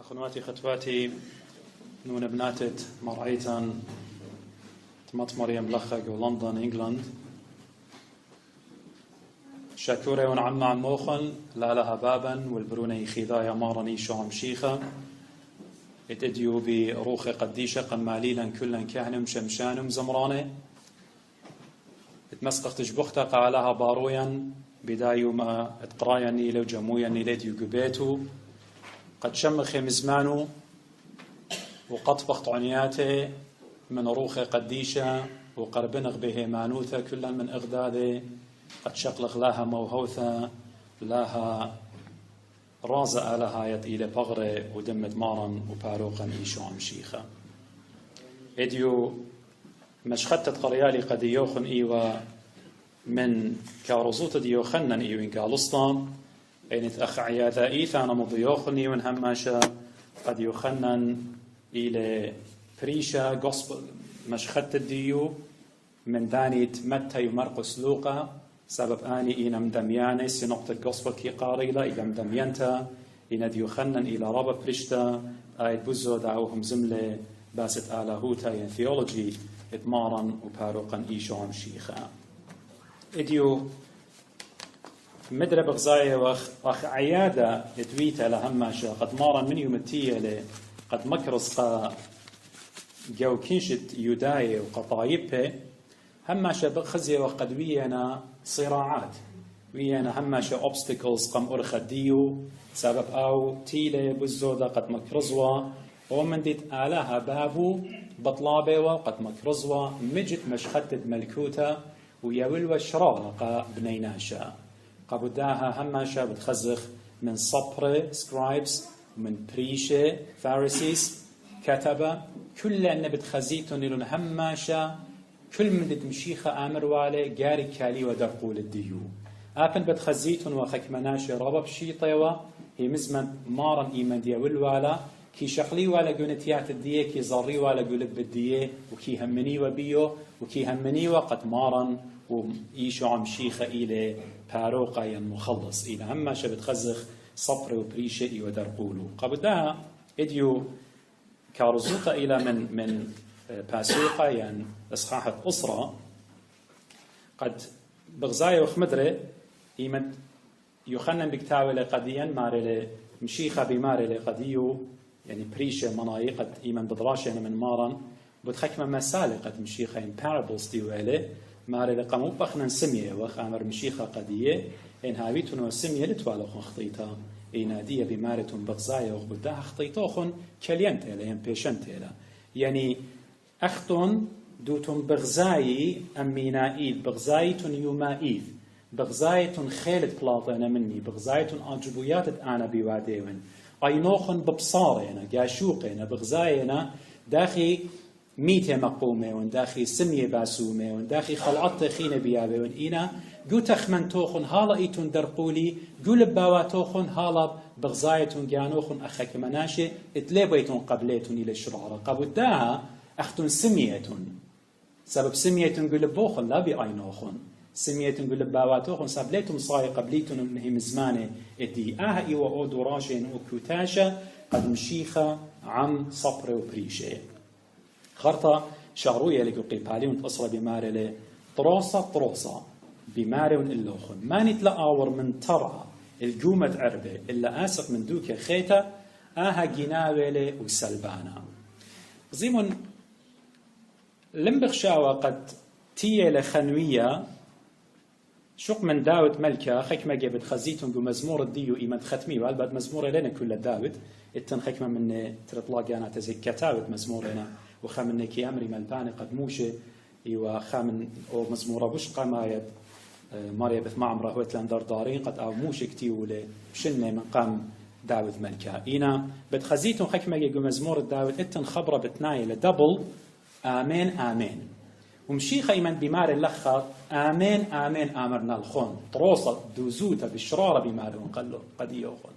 أخواتي خطواتي نون بناتت مرعيتان تمت مريم لخق ولندن إنجلند شاكورة ونعم عن موخن لا لها بابا والبروني خذايا مارني شعم شيخة اتديو بروخ قديشة قماليلا كلا كهنم شمشانم زمرانة اتمسقق تجبختها قالها بارويا بدايو ما اتقرايا نيلو جمويا نيليديو قبيتو قد شمخ مزمانو وقطبخت عنياته من روخ قديشة وقربنغ به مانوثة كلا من إغداده قد شقلق لها موهوثة لها رازة لها يد إلى بغرة ودمت مارا وباروقا إيشو عمشيخة إديو مشختت قريالي قد يوخن إيوا من كارزوت ديوخنن إيوين كالسطان أين تأخ عياذا إيثانا مضيوخن إيوين هماشا قد يوخنن إلى بريشا غوسبل مشختت ديو من دانيت متى ومرقس لوقا سبب آني إينا مدمياني سنقطة غوسبل كي قاريلا إلى مدميانتا إينا ديوخنن إلى رابا بريشتا آيت بوزو دعوهم زملة باست آلاهوتا ين ثيولوجي اتمارا وباروقا إيشو عمشيخا إديو مدرة بغزاية وخ عيادة اتويتا لهماشا قد مارا من يومتية قد مكرس قا جو كنشت يوداية وقطايبه هماشا بخزية وقد ويانا صراعات ويانا هماشا obstacles قم أرخديو سبب أو تيلة بزودة قد مكرزوا ومن ديت آلها بابو بطلابه وقد مكرزوا مجد مشختت ملكوتا ويولوا شرارة قا بنيناشا قبداها هماشا بتخزخ من صبر سكرايبس من بريشة فارسيس كتبة كل أن بتخزيتون لون هماشا كل من تمشيخة آمر والي جاري كالي ودرقول الديو آبن بتخزيتون وخك مناشي ربب شيطيوة هي مزمن مارن إيمان ديول والا كي شخلي والا قونتيات الدية كي ظري والا قولب بالدية وكي همني وبيو وكي همني وقد مارن وإيشو عم شيخة إلى باروقا مخلص إلى هماشا بتخزخ صبر وبريشة ودرقولو قبلها إديو كارزوقة إلى من باسوقة يعني إصحاحة أسرة قد بغزاية وخمدرة إيمت يخنن بكتاوة قديا ماري مشيخة بماري قديو يعني بريشة مناي قد إيمن بدراشة يعني من مارن بتخكم مسالة قد مشيخة in parables ديو إلي ماري لقمو بخنا سمية وخامر مشيخة قدية إن هاويتون وسمية لتوالخون خطيطة إينادية بمارتون بغزاية وخبتها خطيطوخون كلينت إلي يعني بيشنت إلي يعني أختون دوتون بغزاي أمينائيد بغزايتون يومائيد بغزايتون خيلت بلاطينا مني بغزايتون أجبويات أنا بواديون أينوخن ببصارينا قاشوقينا بغزاينا داخي ميتة مقومة داخي سمية باسومة داخي خلعت خينة بيابة إينا جو تخمنتوخن هالا إيتون درقولي جو لباواتوخن هالا بغزايتون جانوخن أخاك مناشي اتلابيتون قبليتون إلى الشرارة قبوداها أختون سميتون سبب سميتون جو لبوخن لا بأينوخن سميتون جو لباواتوخن سبليتون صاي قبليتون منهم مزمانة ادي إيوا أودو راشين وكوتاشا قد مشيخة عم صبر وبريشة خرطة شعروية لكو قيبالي ونتصل بماري لي طروسة بماري ونقلوخن ما نتلقاور من ترعى الجومة عربة إلا آسق من دوكة خيطة جناوة لي وسلبانا زيمون لمبخشاوة قد تيه لخنوية شق من داود ملكة خكمة جابت خزيتون بمزمور الديو إيمان ختمي والبعد مزمور لنا كل داود التن خكمة من ترطلاقانا تزي كتاود مزمورنا وخامن كي أمري ملباني قد موشي وخامن أو مزمورة بشقة ما ماريا بث معمرة هو تلاندر دارين قد أو موشي كتيولي بشنة من قام داود ملكة إينا بتخزيتون خكمة يجو مزمور داود التن خبرة بتناي لدبل آمين آمين ومشيخة إيمان بمار اللخر آمين آمين آمرنا الخون طروسة دوزوتا بالشرارة بمار ونقلو قد يوخون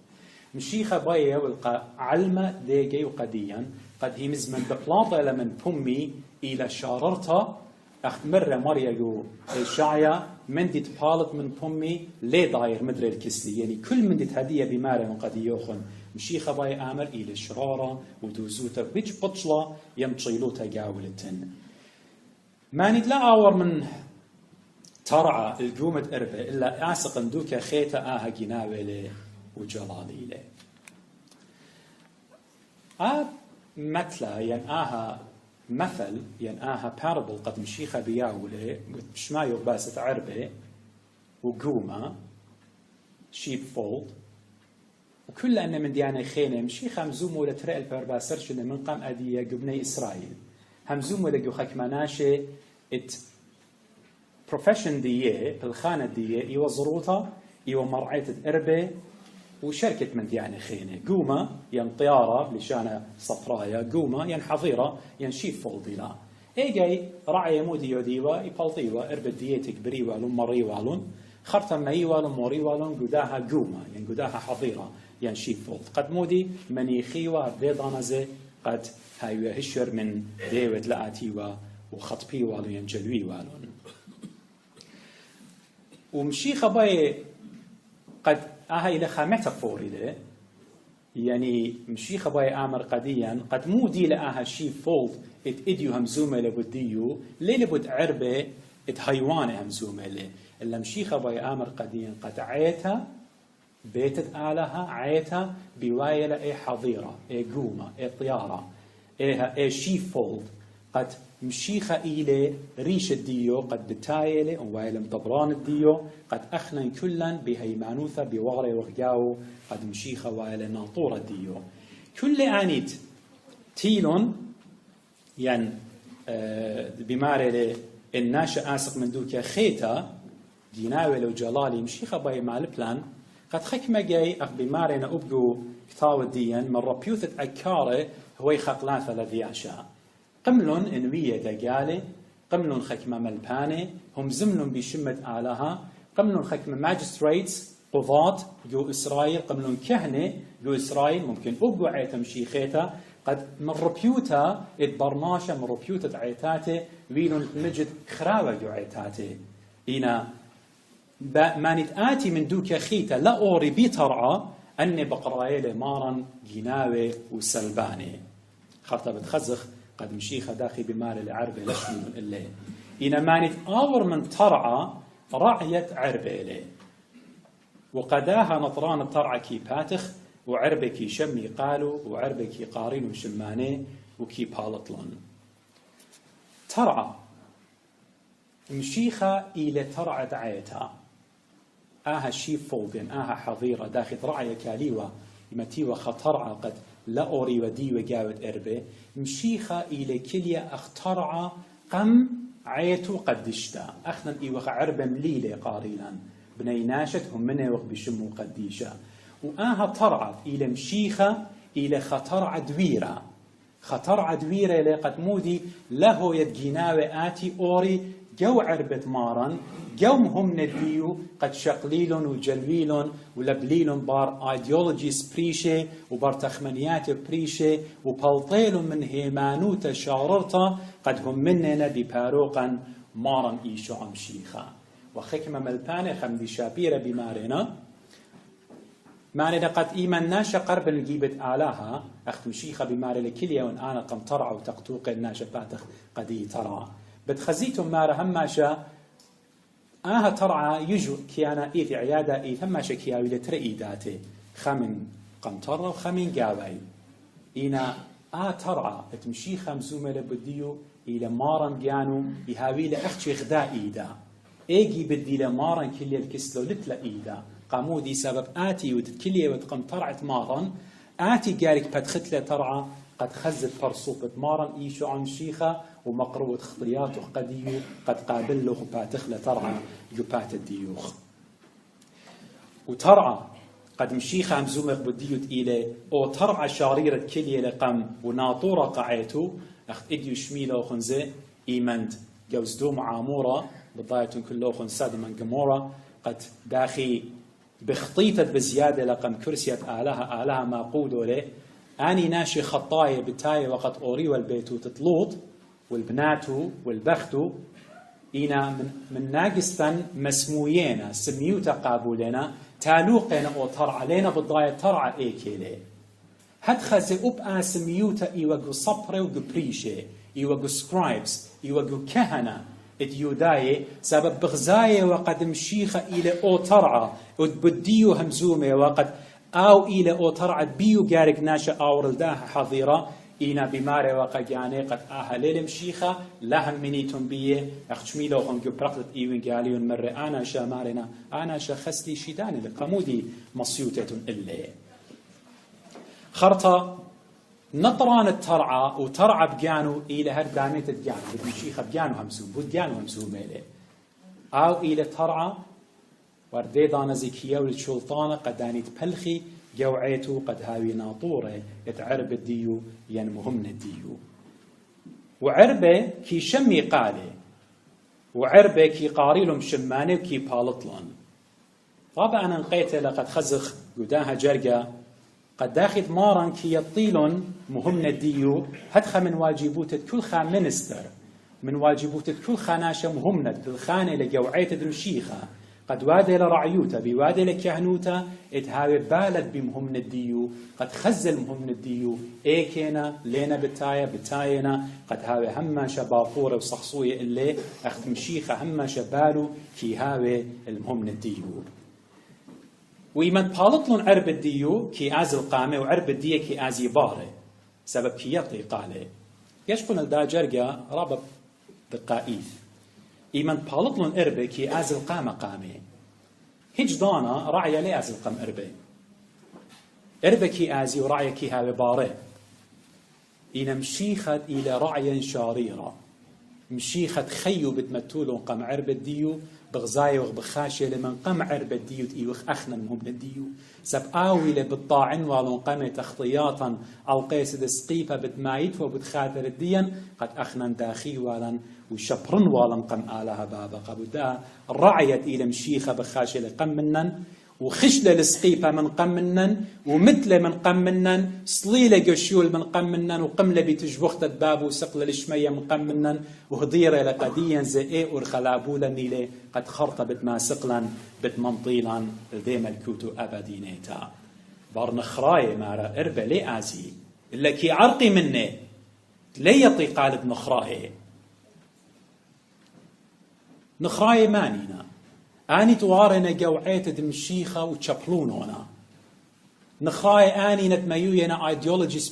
مشيخة بايا والقى علمة ديجي وقديا قد هي مزمن ببلاطة لمن بمي إلى شاررتا أخت مرة مريا جو الشعيا من دي تبالط من بومي لي داير مدري الكسلي يعني كل من دي هدية بمارة قد يوخن مشيخة باي آمر إلى شرارة ودوزوتا بيج بطلة يمطشيلوتا جاولتن ما لا أور من ترعى الجومة إربة إلا أعسق دوكا خيتا آها جناوي وجلالي له مثلا ينآها مثل ينآها parable قد مشيخة بياولي بشمايو باسة عربة وقومة sheep fold وكل أن من ديانة خينة مشيخة همزومو لترى البرباسرش من قام أدية قبني إسرائيل همزومو لقو خكماناشي ات profession دية بالخانة دية إيوة زروطة إيوة مرعية إربة وشركة من ديانة خينة قومة ين طيارة لشانة صفرايا قومة ين حظيرة ين شيف فولديلا إيجاي رعي مودي يوديوا يبالطيوا إربة ديتك بريوالون مريوالون خرطا مايوالون مريوالون قداها قومة ين قداها حظيرة ين شيف فولد قد مودي منيخيوا بيضانزي قد هايوا هشر من ديوت لآتيوا وخطبيوالون ين جلويوالون ومشي خباي قد إلى خامته فوريده يعني مشي خباي آمر قديا قد مو دي لآها شي فولد إديو همزومة لبديو ليه لبد عربة هيوانة همزومة ليه إلا مشي خباي آمر قديا قد عيتها بيتت آلها عيتها بوايلة إيه حظيرة إيه قومة إيه طيارة إيه شي فولد قد مشيخة إلى ريش الديو قد بتايلة ووايلة مطبران الديو قد أخنن كلا بهيمانوثة بوغري وغياو قد مشيخة وايلة ناطورة الديو كل آنيت تيلون يعني بمارة الناشا آسق من دوكا خيتا ديناوي لو جلالي مشيخة باي مال بلان قد خكمة جاي أخ بمارة نأبقو كتاو الديان من ربيوثة أكارة هو يخقلان ثلاثياشا قملون إنوية دقالة قملون خكمة ملبانة هم زملون بشمة آلها قملون خكمة ماجستريتس قضاة جو إسرائيل قملون كهنة جو إسرائيل ممكن أبقوا عيتم شيخيتا قد من ربيوتا اتبرناشا من ربيوتا عيتاته ويلون مجد خراوة جو عيتاته إنا مانت آتي من دوكا خيتا لا أوري بيترعى أني بقرايلة مارا جناوي وسلباني خرطة بتخزخ قد مشيخة داخي بمال العربة لشمي من الليل إنا مانت آور من ترعى رعية عربة إليه وقداها نطران الترعى كي باتخ وعربة كي شمي قالوا وعربة كي قارين وشماني وكي بالطلون ترعى مشيخة إلى ترعى دعيتها آها شيف فولدن آها حظيرة داخل رعية كاليوة متيوة خطرعى قد لا أوري ودي وجاود إربة مشيخة إلى كلية اخترع قم عيتو قدشتا أخنا إيوخ عربة مليلة قاريلا بني ناشت هم منه وق بشمو قديشة وآها طرعت إلى مشيخة إلى خطرع دويرة خطرع دويرة لقد مودي له يدجيناوي آتي أوري جو عربة مارن جوم هم نديو قد شقليلون وجلويلون ولبليلون بار ايديولوجيز بريشة وبار تخمنيات بريشة وبالطيلون من هيمانوتا شاررتا قد هم مننا بباروقا مارن إيشو عمشيخا وخكمة ملبانة خمدي شابيرة بمارنا معنى قد إيمان ناشا قرب نجيبت آلاها أخت مشيخة بمارة لكلية وان أنا قم ترعى وتقتوق الناشا باتخ قدي ترعى بتخزيتم مارة هماشا آها ترعى يجو كيانا إيث عيادة إيث هماشا كياوي لترئي داتي خمن قمطرة وخمن قاوي إينا ترعى تمشي خمزومة لبديو إلى مارن جانو يهاوي لأختي غدا إيدا إيجي بدي لمارن كلي الكسلو لتلا إيدا قامودي سبب آتي وتتكلي وتقم ترعت مارن آتي قالك بتختلة ترعى قد خزت فرصوبة مارن إيشو عن شيخة ومقروة خطياته قديو قد قابل له باتخلة ترعى جبات الديوخ وترعى قد مشيخة مزومة بديوت إلى أو ترعى شاريرة كلية لقم وناطورة قعيتو أخت إديو شميلة خنزة إيمند جوزدوم عامورة بضايتون كله خنساد من جمورة قد داخي بخطيطة بزيادة لقم كرسية آلها ما قودوا له أني ناشي خطاية بتاية وقد أوري والبيتو تطلوط والبناتو والبختو إنا من ناقصتن مسموينا سميوتا قابولنا تالوقنا أو ترعى لنا بالضاية ترعى إيكيلي هاد خزي أبقى سميوتا إيوغو صبري وغو بريشي إيوغو سكرايبس إيوغو كهنة إديوداي سبب بغزاية وقد مشيخة إلى أو ترعى ودبديو همزومة وقد أو إلى أو ترعى بيو جارك ناشا أورل داها حظيرة إنا بماري وقد يعني قد أهلل مشيخة لهم منيتم بيه أخشميلو هم جبرقت إيوين قاليون مرة أنا شامارنا أنا شخصتي شيداني لقمودي مصيوتة إلا خرطة نطران الترعى وترعى بجانو إلى هردامية الجانو بدمشيخة بجانو همسوم بدجانو همسوم إليه أو إلى ترعى ورديدان زكية والشلطانة قداني تبلخي جوعيتو قد هاوي ناطورة يتعرب الديو ينمهمن الديو وعربة كي شمي قالي وعربة كي قاريلهم شماني وكي بالطلن طبعا نقيته لقد خزخ قداها جرقة قد داخل مارا كي يطيلن مهمن الديو هدخى من واجبوت كل خا منستر من واجبوت كل خاناشة مهمنة كل خانة لجوعيت دمشيخة قد وادي لرعيوتا بوادي لكهنوتا اتهاوي بالد بمهمن الديو قد خزل مهمن الديو ايكينا لينا بتاينا قد هاوي هما شباطورة وصحصوية اللي اخت مشيخة هما شبالو كي هاوي المهمن الديو ويمن بالطلن عرب الديو كي آز القامة وعرب الديو كي آز يباري سبب كي يطي قالي يشقل الدا جرقة رابط دقائيث إيمن بالطلن إربي كي آز القامة قامي هج دانا رعي لي آز القام إربي كي آزي ورعي كي هاوي باري إنا مشيخت إلى رعي شاريرة مشيخت خيو بتمتولون قام عرب الديو بغزاية وبخاشية لمن قم عرب الديو تيوخ أخنا مهم الديو سب آويلة بالطاعن والون قمة تخطياتا القيس دسقيفة بتمايت وبتخاطر الدين قد أخنا داخي والن وشبرن والن قم آلها بابا قبدا رعيت إلى مشيخة بخاشية لقم منن وخشلة لسقيفة من قم منن ومثل من قم منن صليلة جشيول من قم منن وقملة بتجبخت الباب وسقلة لشمية من قم منن وهضيرة لقديا زي ورخلابولا نيلة قد خرطبت ما سقلا بتمنطيلا ذي ملكوتو أبدينيتا بارنخراي مارا إربا لي آزي إلا كي عرقي مني ليطي قالب نخراي نخراي مانينا آني توارنا جوعيت دمشيخة وتشبلونونا نخراي آني نتميوينا ايديولوجيس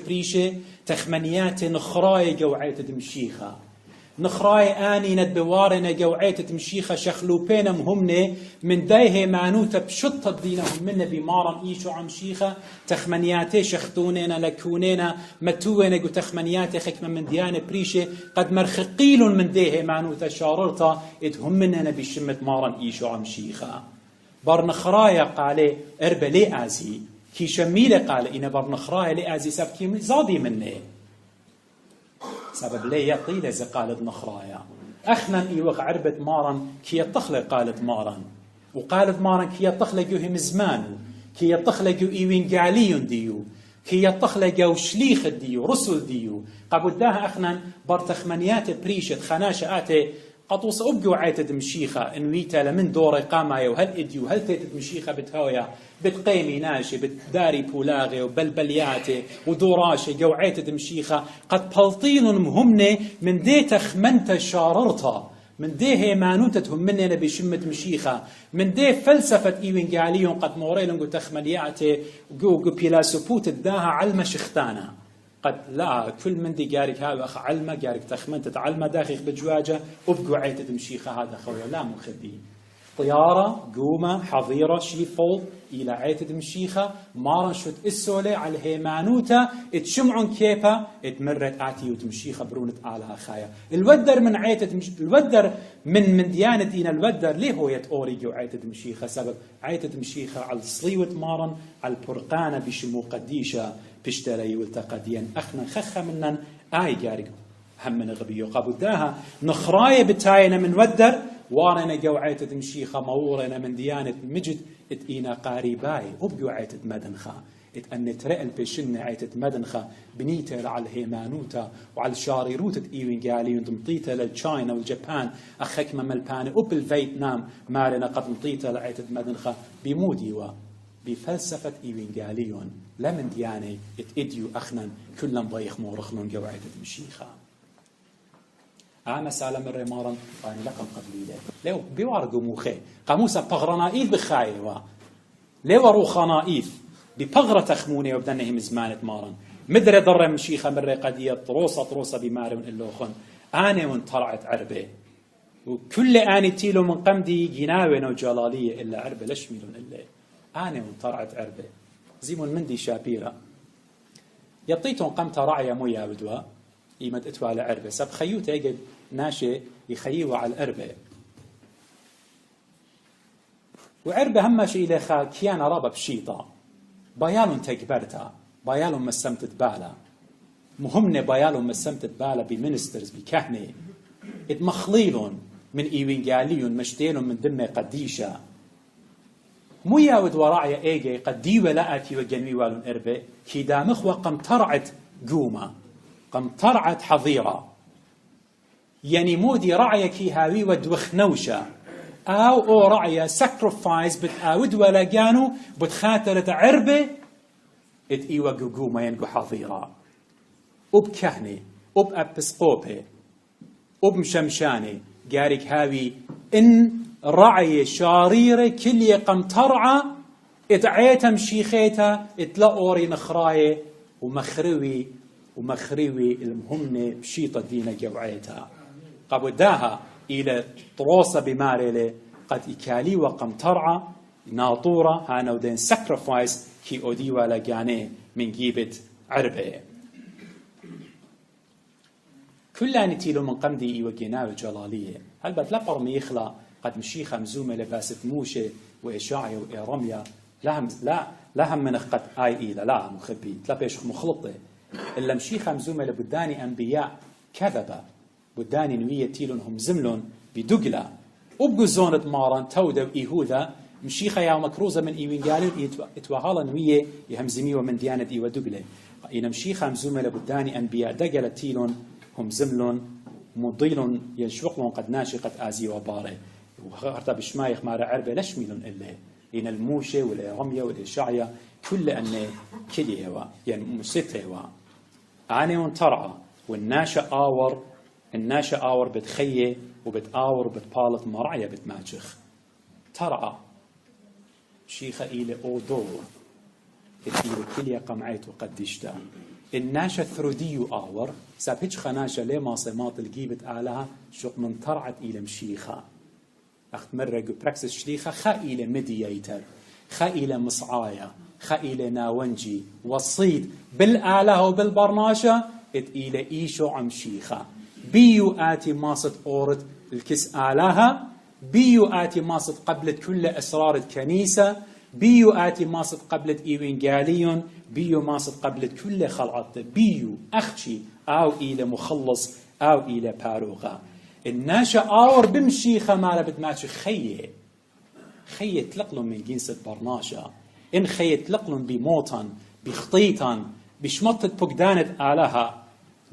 بريشة تخمنيات نخراي جوعيت دمشيخة نخراي آني نتبوارنا جوعيت دمشيخة شخلوبينا مهمنة من دايه معنوتا بشطة دينهم منا بمارا إيشو عمشيخة تخمنياتي شختونينا لكونينا متوينا جو تخمنياتي خكمة من ديانة بريشة قد مرخقيل من دايه معنوتا شاررتا اتهم مننا بشمة مارا إيشو عمشيخة برنخرايا قالي إربا لي آزي كي شميلة قال إنا برنخرايا لي آزي سبكي زادي مني سبب لي يطيلة زي قالت نخرايا أخنا إيوغ عربت مارا كي يتخلق قالت مارا وقالت مارا كي يتخلق يهم زمانو كي يتخلق إيوين قاليون ديو كي يتخلق شليخ ديو رسل ديو قبل داها أخنا برتخمنيات بريشة خناشة آتي قطوس أبقوا عيتد مشيخة إنويتا لمن دور قامايا وهل إديو هل تيتد مشيخة بتهويا بتقيمي ناشي بتداري بولاغي وبلبلياتي ودوراشي جو عيتد مشيخة قد بلطين مهمنة من دي تخمنت شاررتا من دي هيمانوتا تهمننا بشمة مشيخة من دي فلسفة إيوين قاليون قد موريلون قو تخملياتي قو بيلاسوبوت الداها علم شختانا قد لا كل من دي قارك هذا أخ علمة قارك تخمنت تعلمة داخل بجواجة وبقوا عيتة مشيخة هذا خويا لا مخبي طيارة قومة حظيرة شيفول إلى عيتة مشيخة مارن شوت السولة على هيمانوتا اتشمعون كيبا اتمرت آتي وتمشيخة برونة آلها خايا الودر من عيتة الودر من ديانتنا الودر ليه هو يتأوريجي وعيتة مشيخة سبب عيتة مشيخة على الصليوة مارن على البرقانة بشمو قديشة بشتري والتقديا أخنا خخة منن آي قارق هم من غبيو قابل داها نخراية بتاينا من ودر وارنا جوعيت دمشيخة مورنا من ديانة مجد إينا قارباي أبقوا عيتة مدنخا أن ترى بشن عيتة مدنخا بنيته على الهيمانوتا وعلى الشاريروتة إيوين قالي وتمطيته للتشاينا والجابان أخك مملباني وبالفيتنام مالنا قد مطيته لعيتة مدنخا بموديوا بفلسفة إيوين قاليون لمن دياني اتئديو أخنا كلهم ضيخ مورخنون قوعيتة مشيخا مسألة من رمارا أنا لكم قبليلة لو بيوارقوا موخي قاموسا بغرنائيث بخايوا لو روخنائيث ببغرة تخموني وبدنهم زمانة مارا مدري ضر مشيخة مرة قدية طروسة بماري من اللوخن أنا وانطرعت عربي وكل آني تيلو من قمدي جناوين وجلالية إلا عربي ليش ميلون إلا أنا وانطرعت عربي زيمون مندي شابيرة يبطيتون قمت رعية مويا بدوا يمد اتوا على عربة سب خيوت يجد ناشي يخيوا على الأربة وعربة هم شيء لخا كيان رابا بشيطة بايالون تكبرتا بايالون مسمتت بالا مهمني بايالون مسمتت بالا بمينسترز بكهنة اتمخليلون من ايوينجاليون مشتيلون من دمي قديشة مو ياود وراعي ايجي قدي ولاءتي وجنوي والون اربه كي دامخ وقم ترعت قومة قم ترعت حظيرة يعني مودي رعي كي هاوي ودوخ نوشة او رعي ساكرفايز بتاود ولا جانو بتخاتلت عربه ات ايوا قومة ينقو حظيرة وبكهنة وبأبسقوبه وبمشمشانه قارك هاوي ان رعي شاريرة كل يقم ترعى اتعيتا مشيخيتا اتلاقوري نخراية ومخروي المهمة بشيطة دينا قوعيتا قبداها إلى طروسة بماريلة قد إكالي وقم ترعى ناطورة هانا ودين ساكرفايس كي أودي ولا جاني من جيبت عربة كلها نتيلو من قمدي إيوجينا الجلالية هل بتلقر ميخلا قد مشيخة مزومة لباسة موشة وإشاعية وإرمية لا هم من قد لا مخبي تلبيش مخلطة إلا مشيخة مزومة لبداني أنبياء كذبة بداني نوية تيلون هم زملون بدقلة وبقوا زونة ماران تودة وإيهوذا مشيخة يا مكروزة من إيوينجالين اتوهالا نوية يهمزميوة من ديانة إيوة دقلة إن مشيخة مزومة لبداني أنبياء دقلة تيلون هم زملون مضيلون ينشوقلون قد ناشي قد آزي وباري وهرتا بشمايخ مارا عربة لش ميلون إلا إن الموشة والإرمية والإشاعية كل أنه كلي هوا يعني مسيط هوا عانيون ترعى الناشا آور بتخيه وبتآور وبتبالط مرعية بتماجخ ترعى شيخة إلى أودور إلى كلية قمعيت وقدشتا الناشا ثروديو آور سابيج خناشا لما صمات الجيبت آلها شق من ترعت إلى مشيخة أخت مرة جو براكسس شليخة خا إلى ميدياتر خا إلى مصعايا خا إلى ناونجي وصيد بالآلة وبالبرناشة إلى إيشو عمشيخة بيو آتي ماصد أورد الكس آلها بيو آتي ماصد قبلت كل أسرار الكنيسة بيو آتي ماصد قبلت إيوينجاليون بيو ماصد قبلت كل خلعت بيو أخشي أو إلى مخلص أو إلى باروغة الناشا آور بمشيخة ما بتماشي خيه تلقلن من جنسة برناشا إن خيه تلقلن بموتن بخطيطن بشمطة بقدانة آلها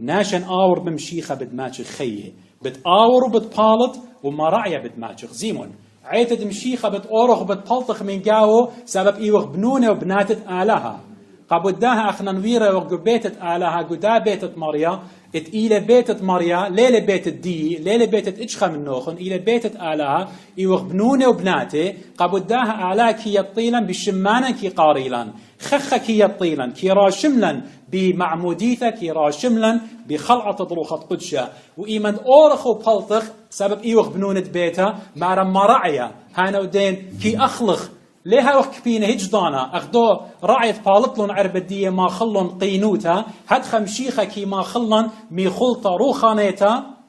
ناشن آور بمشيخة بتماشي خيه بتآور وبتبالط وما رعية بتماشي زيمون عيتة مشيخة بتأورخ وبتبلطخ من جاو سبب إيوخ بنونة وبناتة آلها قابداها أخنا نويرة وقبيتة آلها قدا بيتة مريا إلى بيتة مريا ليلة بيتة دي ليلة بيتة إجخة من نوخن إلى بيتة آلها إيوخ بنونة وبناتة قابداها آلها كي يطيلا بشمانا كي قاريلا خخة كي يطيلا كي راشملا بمعموديثة كي راشملا بخلعة ضروخة قدشة وإيمان أورخ وبلطخ سبب إيوخ بنونة بيتها مع رما رعية هانا ودين كي أخلخ ليها وقت بينا هجدانا أخدو رعية بالطلون عربدية ما خلون قينوتا هاد خمشيخة كي ما خلون مي خلطة روخانيتا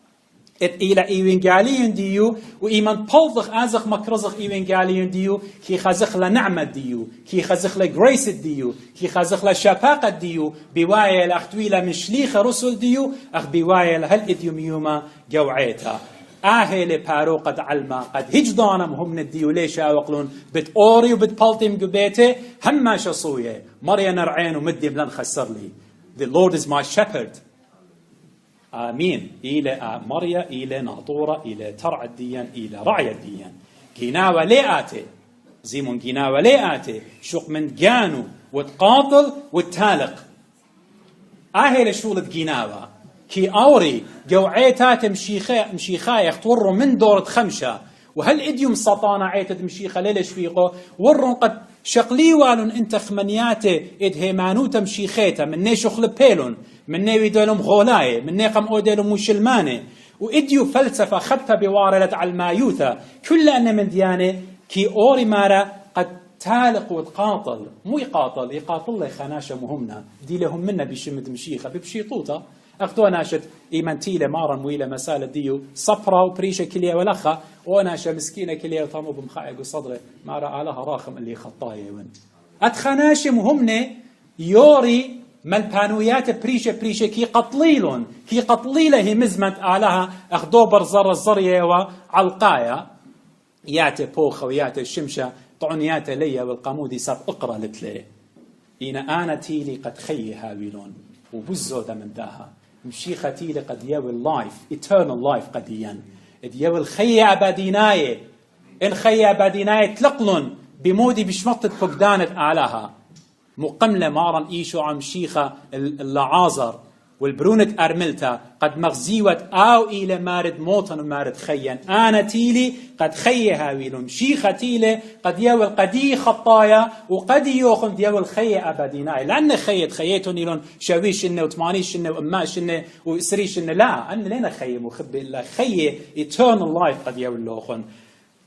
إلى إيوينجاليون ديو وإيمان بلطخ أزخ مكرزخ إيوينجاليون ديو كي خزخ لنعمة ديو كي خزخ لجريس ديو كي خزخ لشفاقة ديو بوايا الأخدويلة من شليخة رسل ديو أخ بوايا لهل إديوميوما جوعيتا آهل بارو قد علما قد هجدانم هم نديو ليش أوقلون بت أوري وبت بالتيم قبيته هم شصوية مريا نرعين ومدي بلن خسر لي. The Lord is my shepherd. آمين. إلى مريا إلى ناطورة إلى ترعى الديان إلى رعي الديان. جناوة لياتي زيمون جناوة لياتي شوق من جانو وتقاطل وتالق. آهل شولة جناوة كي أوري جوعيتات مشيخا يختوروا من دورة خمشة وهل إديوم سطانة عيتت مشيخا ليلش فيقو ورن قد شقلي والون انت خمنياتي إدهيمانوتا مشيخيتا من ني شخل بيلون من ني ويدولهم غولاي من ني قم أوديلهم مشلماني وإديو فلسفة خبثة بوارلة على المايوثة كل أن من ديانة كي أوري مارا قد تالق وتقاطل مو يقاطل لي خناشة مهمنا دي لهم منا بشمد مشيخة ببشيطوطة أخذوا ناشد إيمانتيلة مارا مويلة مسالة ديو صفرة وبريشة كلية ولخة وناشة مسكينة كلية وطامو بمخايق وصدره مارا آلها راخم اللي خطايا ون أتخناشة مهمنا يوري مالبانويات بريشة كي قطليلة هي مزمت آلها أخذوا برزر الزرية وعلقايا ياتي بوخة وياتي الشمشة طعنيات ليا والقامودي صار اقرا لتلي انا تيلي قد خي هاويلون وبزوده من داها مشيخه تيلي قد ياوي اللايف eternal لايف قديا دياوي الخي ابدينايه ان خي ابدينايه تلقلن بمودي بشمطه فقدانه اعلاها مقمله مارن ايشو عم شيخه اللعازر والبرونة أرملتا قد مغزيوت أو إلى مارد موطن ومارد خيا أنا تيلي قد خي هاويلهم شيخة تيلي قد يول قدي خطايا وقد يوخن ديول خي أبديناي لأن خيتون يلون شاويش إنه وثمانيش إنه وأماش إنه وإسريش إنه لا أنا لنا خي مخبي إلا خي eternal life قد يول لوخن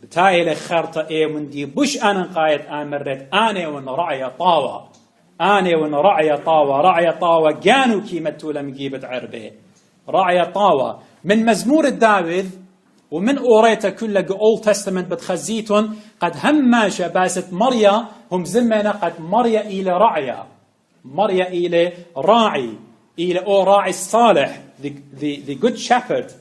بتايل خرطة إيه من دي بش أنا قايد آمرت أنا ونرعي طاوة أنا ونرعي طاوة جانو كيمتو لم جيبت عربي رعي طاوة من مزمور الداوذ ومن أوريتا كل Old Testament بتخزيتون قد هم شباسة مريا هم زمنا قد مريا إلى رعيا مريا إلى راعي إلى أو راعي الصالح the good shepherd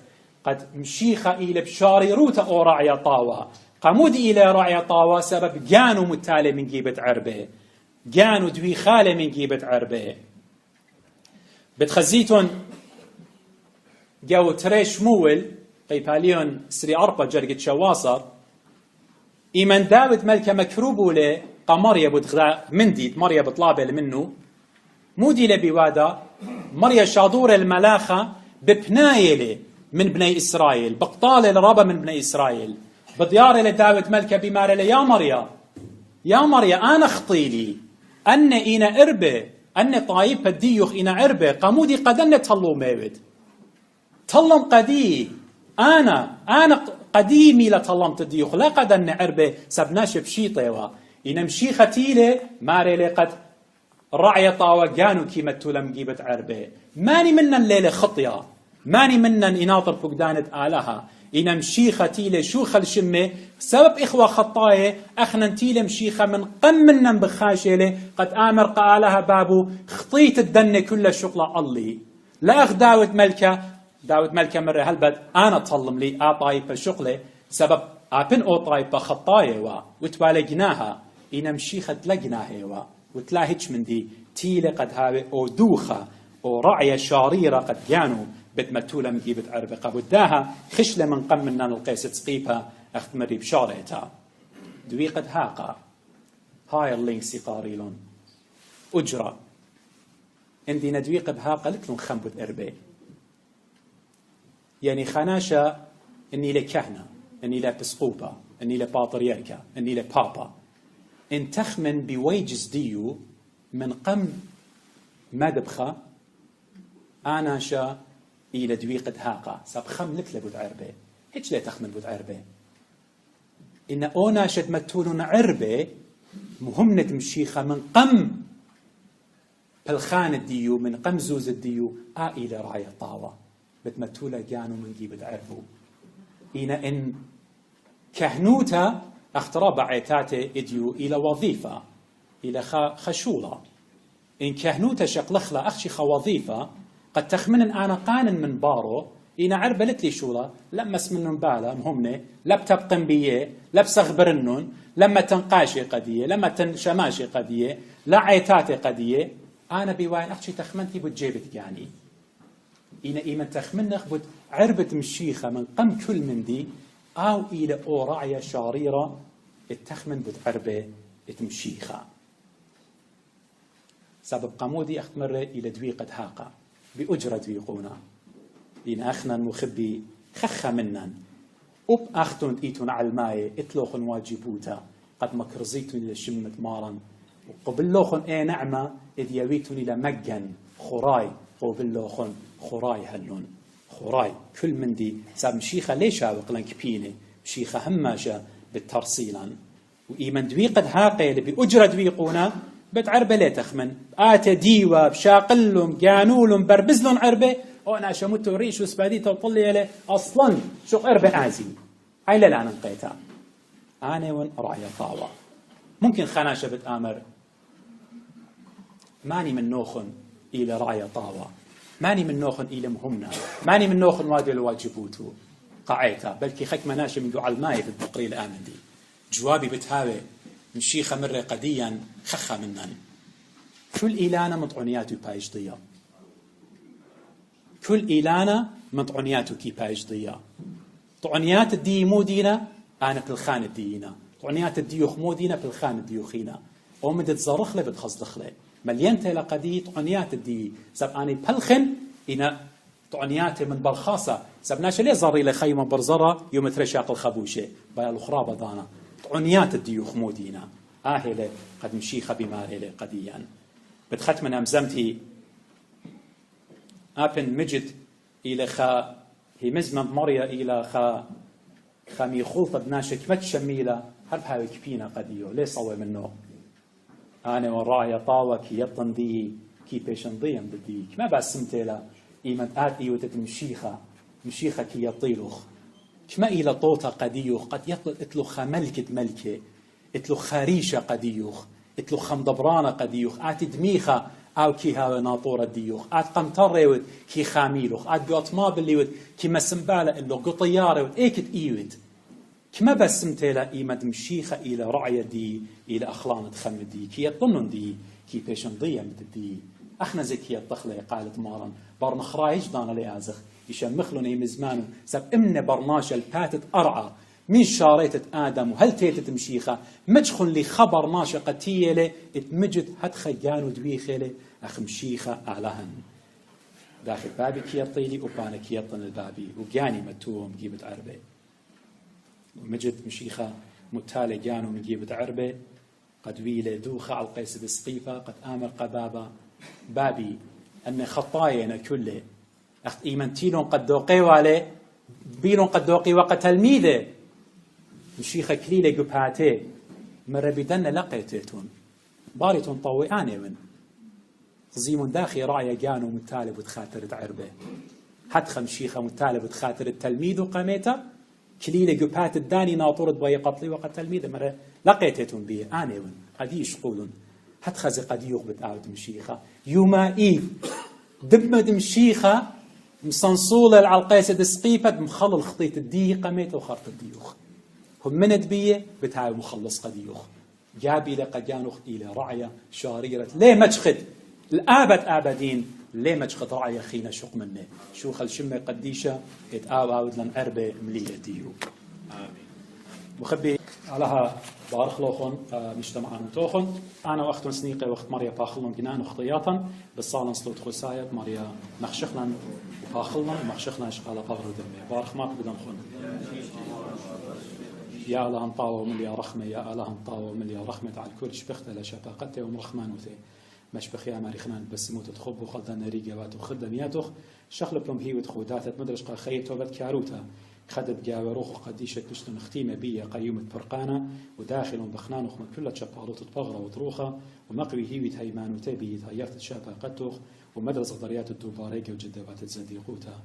قد مشيخة إلى بشاري روتا أو رعي طاوة قمود إلى رعي طاوة سبب جانو متالي من جيبت عربي جانو دوي خالة من جيبة عربية بتخزيتون جو تريش مول قيباليون سري أربا جرقت شواصر إيمان داود ملكة مكروبو له قمريا بتغدا منديت مريا بطلابة منه مودي لبيوادا مريا شادور الملاخة ببنايلة من بني إسرائيل بقطالة لرابة من بني إسرائيل بديارة لداود ملكة بمارة يا مريا أنا خطيلي أن إنا إربة أن طايب الديوخ إنا عربة قامودي قد أن تطلو ميود طلم قدي أنا قديمي لطلمت الديوخ لا قد أن عربة سبناش بشيطة إنا مشي ختيلة ماري لقد رعي طاوة جانو كيمة تولم جيبت عربة ماني منا الليلة خطية ماني منا إناطر فقدانة آلها إنا مشيخة تيلة شوخة الشمة سبب إخوة خطاية أخنا تيلة مشيخة من قمنا بخاشلة قد آمر قالها بابو خطيت الدنة كل شغلة الله لا أخ داود ملكة مرة هلبت أنا طلم لي طايبة شغلة سبب أبن أو طايبة خطاية وتوالي جناها إنا مشيخة لجناها وتلاهج من دي تيلة قد هاوي أو دوخة أو رعية شاريرة قد جانوا بتمتولة مجيبت عربي قبوداها خشلة من قمنا القيس تسقيبها أخت مري بشارعتها دوي قد هاقا هاي اللينكسي قاريلون أجرى عندي ندوي قد هاقا لكلون خنبت عربي يعني خناشة إني لكهنة إني لبسقوبة إني لباطريركة إني لبابا إن تخمن بويجز ديو من قم مدبخة أنا شا إلى دويقة هاقة ساب خم لك لبود عربي هيش لا تخمن بود عربي إن أونا شد متولون عربي مهم نتمشيخة من قم بالخان الديو من قم زوز الديو إلى رعي طاوة بتمتولة جانو من جيبت عربو إن كهنوتا اختراب عيتاته إديو إلى وظيفة إلى خشولة إن كهنوتا شقلخلة أخشي وظيفة قد تخمن أنا قانن من بارو إنا عربلت لي شولا لما اسمنن بالا مهمنة لا بتبقن بيه لا بسغبرنن لما تنقاشي قضية لما تنشماشي قضية لا عيتاتي قضية أنا بواين أختي تخمنتي بتجيبت يعني إنا إيمن تخمنخ بت عربة مشيخة من قم كل من دي أو إلى أوراعية شاريرة التخمن بتعربة تمشيخة سبب قمودي أخت مرة إلى دويقة هاقة بأجرة دويقونا إن أخنا المخبي خخة منن أب أختن إيتون على الماء إتلوخن واجبوتا قد مكرزيتون إلى شمة مارا وقبلوخن إيه نعمة إذ يويتون إلى مجن خراي قبلوخن خراي هلون خراي كل من دي ساب مشيخة ليش وقلن كبينة مشيخة هماشة بالترسيلا وإيمن دويقة هاقة اللي بأجرة دويقونا بتعربة ليه تخمن آتى ديوة بشاقلهم قانولهم بربزلهم عربة وأنا شمت وريش وسباديته وطلي عليه أصلا شو عربة آزي هاي لا ننقيتها أنا ون رعي طاوة ممكن خناشة بتآمر ماني من نوخن إلى رعي طاوة ماني من نوخن إلى مهمنا ماني من نوخن وادي الواجبوتو قاعيتها بلكي خك مناشة من دعاء الماء في البقري الآمن دي جوابي بتهاوي مشيخة مرة قديا خخة منن كل إيلانا مطعنياتو بايش ضيا كل إيلانا مطعنياتو كي بايش ضيا طعنيات الدي مو دينا أنا بالخان الدينا طعنيات الديوخ مو دينا بالخان الديوخينا ومد تزرخ له بتخصدخ له مليانته لقدي طعنيات الدي سب أنا بلخن إنا طعنيات من برخاصة سبناش ليه زاري لخيمة برزرة يوم ترشاق الخبوشة بايا الأخرى بدانا طعنيات الديوخ مو دينا آهلة قد مشيخة بمارهلة قديا بتخت من أمزمتي أبن مجد إلى خا هي مزمن مريا إلى خا ميخوطة بناشك متشميلة هرب هاوي كبينا قديو ليه صوي منه أنا ورايا طاوة كي يطن دي كي بيشن ضيم بديك ما بس سمتيلا إيمن آتي وتتمشيخة مشيخة كي يطيلوخ كما إلى طوطة قديوخ قد يطلق اتلوخ ملكة ملكة اتلوخ خريشة قديوخ اتلوخ خمدبرانة قديوخ آتي دميخة أو كي هاوي ناطورة ديوخ آت قمطر كي خاميلوخ آت قطما بالليوت كي مسنبالة إلو قطيارة إيكت إيوت كما بسمتيلا إيمد مشيخة إلى رعية دي إلى أخلانة خم دي كي يطنن دي كي بيشن ضيم دي أخنا زي كي يطخلي قالت مارا برنخرايج دانا ليازخ يشمخلون اي مزمانو سب امنا برناش الباتت ارعى من شاريتة ادم وهل تيتت مشيخة مجخن لي خبر ناشا قتيلة اتمجد هد خيان ودويخيلة اخ مشيخة اعلهن داخل بابي كي يطيلي وبانا كي يطن البابي وقاني متوهم جيبت عربي ومجد مشيخة متالي جانو من جيبت عربي قد ويلة دوخة على القيس بسقيفة قد آمر قبابة بابي أن خطايانا كله أخت إيمان تيلون قد دوقي والي بيلون قد دوقي وقت تلميذه مشيخة كليلة قبهاتي مرة بدنا لقيتيتون باريتون طوئاني من زيمون داخي راعي جانو متالب وتخاطر عربه حد خمشيخة متالب وتخاطر التلميذ وقامته كليلة قبهات الداني ناطورة بوي قطلي وقت تلميذه مرة لقيتيتون بيه آني من قد يشقولون حد خزي قد يغبت آوت مشيخة يوما إيف دبمد مشيخة مصنصولة العلقيسة دسقيفة مخلل خطيط الدي قميته وخرط الديوخ هم من دبية بتهاوي مخلص قديوخ جابي لقجانوخ إلى رعية شاريرة ليه مجخد الآبد آبدين ليه مجخد رعية خينا شق منه شو خل شمة قديشة اتآوى لن أربع ملية ديو آمين مخبي علىها بارخ لوخن مجتمع نوتوخن أنا وقت سنيقة وقت مريا باخلن جنان وخطياتا بالصالن صلوت خسايت مريا مخشخنا باخلنا ومخشخنا شغالة بغر دمي بارخ ماك بدن خن يا الله انطاوة مليا رحمة يا الله انطاوة مليا رحمة على الكل شبخت لشفاقته ومرخمانوته مشبخ يا ماريخنان بس موت تخب وخلدنا ريجوات وخدمياتوخ شخل بلوم هي وتخودات مدرج خيط وبد كاروتا خدت جاوروخ قديشة بشتن ختيمة بيا قيومة فرقانة وداخل بخنانوخ من كل شباروت بغرة وطروخة ومقوي هيوت هيمان وتبي هيافت شفاقتوخ ومدرسة ضريات الدوباريجة وجدوات الزنديقوتا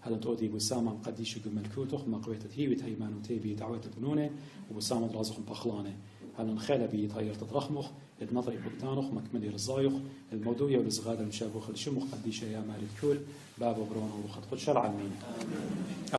هذا تودي بسامة قديشة جملكوتوخ مقوية هيوت هيمان وتبي دعوة بنونة وبسامة رازخ بخلانة هل خيل بي طير تضرخمخ النظري بقتانخ مكملي رزايخ الموضوع والزغاد المشابخ الشمخ قديش يا مالك كل باب برون وخط خد شرع المين